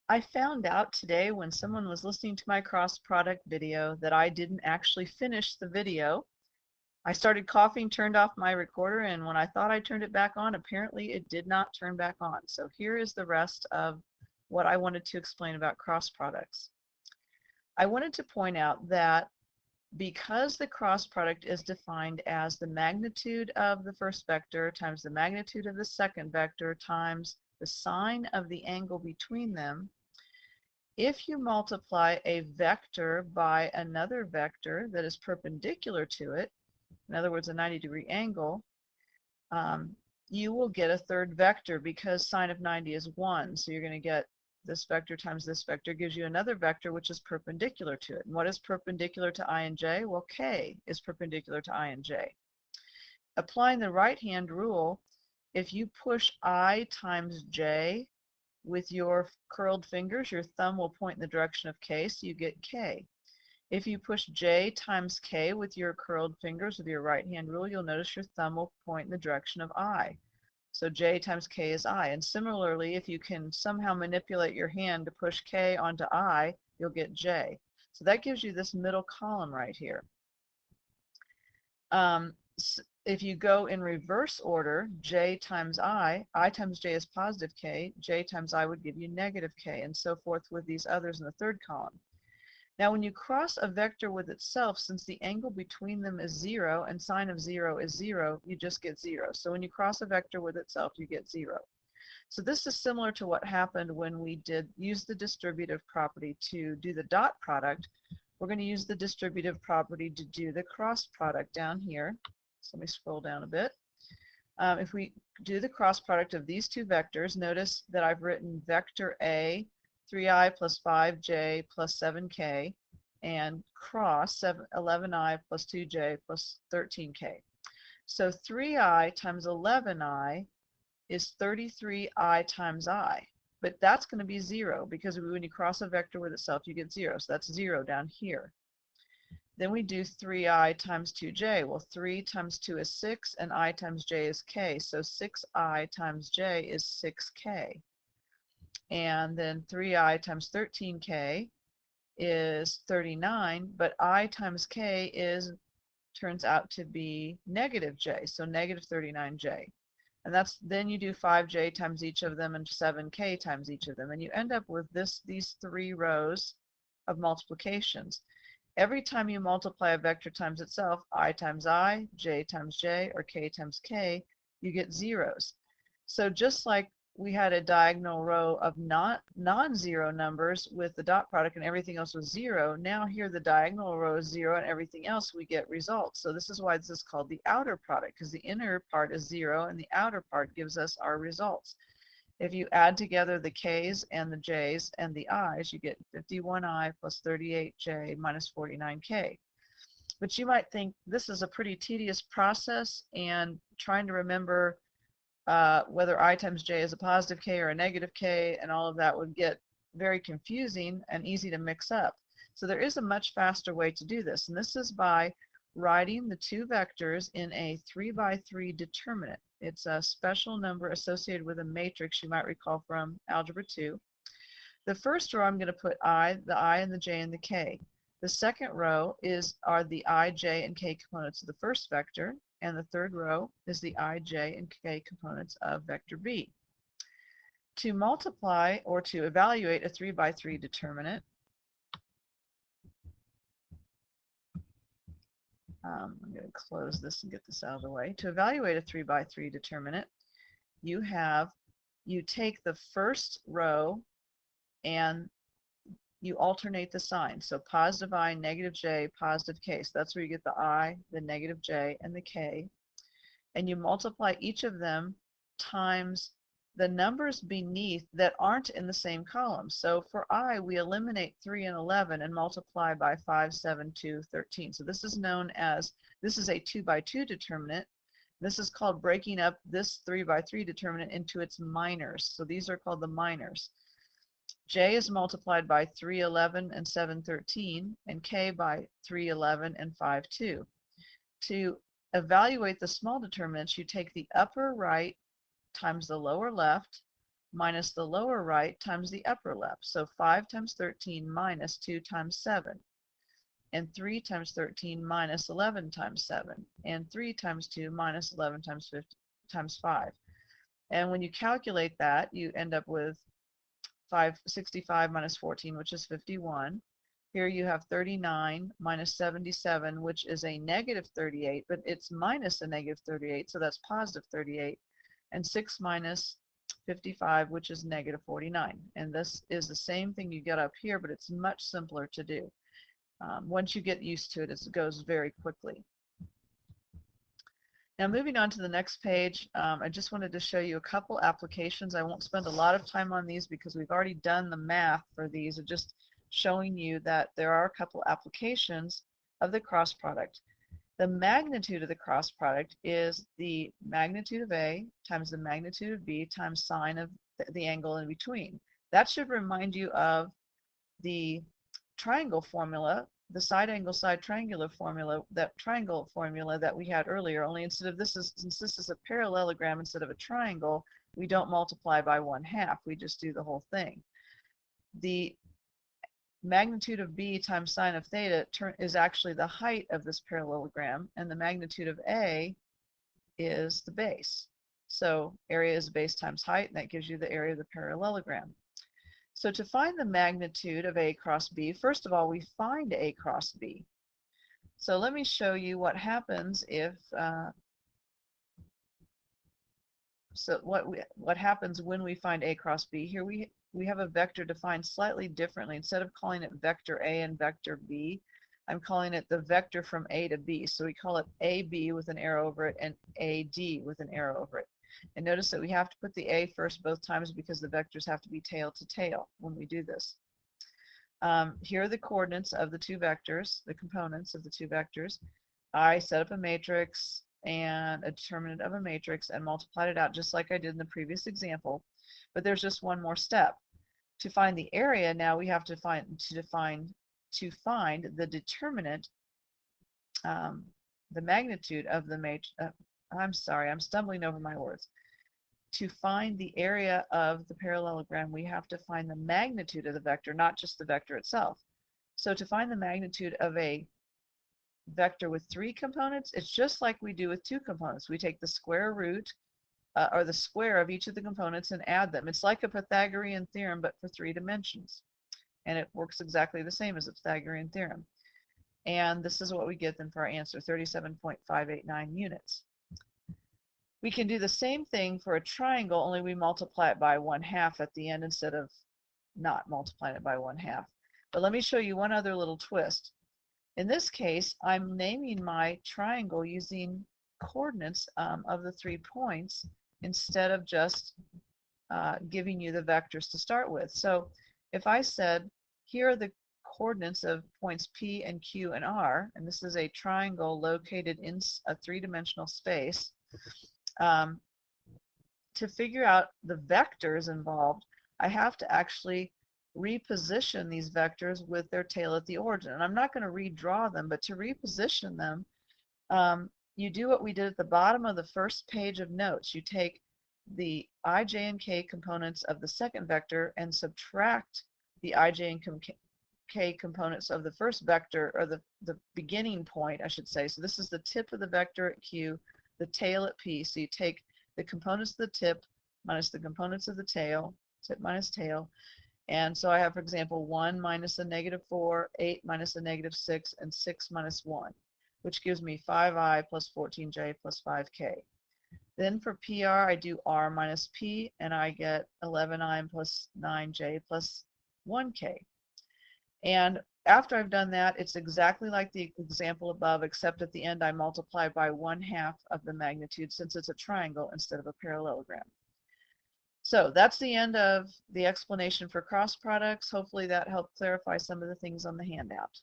I found out today when someone was listening to my cross product video that I didn't actually finish the video. I started coughing, turned off my recorder, and when I thought I turned it back on, apparently it did not turn back on. So here is the rest of what I wanted to explain about cross products. I wanted to point out that because the cross product is defined as the magnitude of the first vector times the magnitude of the second vector times the sine of the angle between them, if you multiply a vector by another vector that is perpendicular to it, in other words, a 90-degree angle, you will get a third vector because sine of 90 is 1. So you're going to get this vector times this vector gives you another vector which is perpendicular to it. And what is perpendicular to I and j? Well, k is perpendicular to I and j. Applying the right-hand rule, if you push I times j with your curled fingers, your thumb will point in the direction of k, so you get k. If you push j times k with your curled fingers with your right hand rule, you'll notice your thumb will point in the direction of I. So j times k is I. And similarly, if you can somehow manipulate your hand to push k onto I, you'll get j. So that gives you this middle column right here. If you go in reverse order, j times I times j is positive k, j times I would give you negative k, and so forth with these others in the third column. Now, when you cross a vector with itself, since the angle between them is 0 and sine of 0 is 0, you just get 0. So when you cross a vector with itself, you get 0. So this is similar to what happened when we use the distributive property to do the dot product. We're going to use the distributive property to do the cross product down here. So let me scroll down a bit. If we do the cross product of these two vectors, notice that I've written vector A 3i plus 5j plus 7k, and cross 11i plus 2j plus 13k. So 3i times 11i is 33i times I. But that's going to be 0 because when you cross a vector with itself, you get 0. So that's 0 down here. Then we do 3i times 2j. Well, 3 times 2 is 6, and I times j is k. So 6i times j is 6k. And then 3i times 13k is 39, but I times k turns out to be negative j, so negative 39j. And then you do 5j times each of them and 7k times each of them, and you end up with these 3 rows of multiplications. Every time you multiply a vector times itself, I times I, j times j, or k times k, you get zeros. So just like we had a diagonal row of non-zero numbers with the dot product and everything else was 0, now here the diagonal row is 0 and everything else we get results. So this is why this is called the outer product, because the inner part is 0 and the outer part gives us our results. If you add together the k's and the j's and the i's, you get 51i plus 38j minus 49k. But you might think this is a pretty tedious process, and trying to remember whether I times j is a positive k or a negative k and all of that would get very confusing and easy to mix up. So there is a much faster way to do this, and this is by writing the two vectors in a 3x3 determinant. It's a special number associated with a matrix you might recall from Algebra 2. The first row I'm going to put the I and the j and the k. The second row are the I, j, and k components of the first vector, and the third row is the I, j, and k components of vector b. To multiply or to evaluate a 3x3 determinant, I'm going to close this and get this out of the way. To evaluate a 3x3 determinant, you take the first row and you alternate the signs. So positive I, negative j, positive k. So that's where you get the I, the negative j, and the k. And you multiply each of them times the numbers beneath that aren't in the same column. So for I, we eliminate 3 and 11 and multiply by 5, 7, 2, 13. So this is a 2x2 determinant. This is called breaking up this 3x3 determinant into its minors. So these are called the minors. J is multiplied by 3, 11, and 7, 13, and k by 3, 11, and 5, 2. To evaluate the small determinants, you take the upper right times the lower left, minus the lower right times the upper left. So 5 times 13 minus 2 times 7, and 3 times 13 minus 11 times 7, and 3 times 2 minus 11 times 50, times 5. And when you calculate that, you end up with 65 minus 14, which is 51. Here you have 39 minus 77, which is a negative 38, but it's minus a negative 38, so that's positive 38. And 6 minus 55, which is negative 49. And this is the same thing you get up here, but it's much simpler to do. Once you get used to it, it goes very quickly. Now moving on to the next page, I just wanted to show you a couple applications. I won't spend a lot of time on these because we've already done the math for these. I'm just showing you that there are a couple applications of the cross product. The magnitude of the cross product is the magnitude of A times the magnitude of B times sine of the angle in between. That should remind you of the triangle formula, the side angle side triangular formula, that triangle formula that we had earlier, only instead of since this is a parallelogram instead of a triangle, we don't multiply by 1/2, we just do the whole thing. The magnitude of B times sine of theta is actually the height of this parallelogram, and the magnitude of A is the base. So area is base times height, and that gives you the area of the parallelogram. So to find the magnitude of A cross B, first of all, we find A cross B. So let me show you what happens if, what happens when we find A cross B. Here we have a vector defined slightly differently. Instead of calling it vector A and vector B, I'm calling it the vector from A to B. So we call it AB with an arrow over it and AD with an arrow over it. And notice that we have to put the A first both times because the vectors have to be tail to tail when we do this. Here are the coordinates of the two vectors, the components of the two vectors. I set up a matrix and a determinant of a matrix and multiplied it out just like I did in the previous example. But there's just one more step. To find the area, now we have to find the determinant, the magnitude of the matrix. I'm sorry, I'm stumbling over my words. To find the area of the parallelogram, we have to find the magnitude of the vector, not just the vector itself. So to find the magnitude of a vector with 3 components, it's just like we do with 2 components. We take the square root or the square of each of the components and add them. It's like a Pythagorean theorem, but for 3 dimensions. And it works exactly the same as a Pythagorean theorem. And this is what we get then for our answer, 37.589 units. We can do the same thing for a triangle, only we multiply it by 1/2 at the end instead of not multiplying it by 1/2. But let me show you one other little twist. In this case, I'm naming my triangle using coordinates of the 3 points instead of just giving you the vectors to start with. So if I said, here are the coordinates of points P and Q and R, and this is a triangle located in a 3-dimensional space, to figure out the vectors involved, I have to actually reposition these vectors with their tail at the origin. And I'm not going to redraw them, but to reposition them, you do what we did at the bottom of the first page of notes. You take the I, J, and K components of the second vector and subtract the I, J, and K components of the first vector, or the beginning point, I should say. So this is the tip of the vector at Q, the tail at P. So you take the components of the tip minus the components of the tail, tip minus tail. And so I have, for example, 1 minus a -4, 8 minus a -6, and 6 minus 1, which gives me 5i plus 14j plus 5k. Then for PR, I do r minus p, and I get 11i plus 9j plus 1k. And after I've done that, it's exactly like the example above, except at the end I multiply by 1/2 of the magnitude since it's a triangle instead of a parallelogram. So that's the end of the explanation for cross products. Hopefully that helped clarify some of the things on the handout.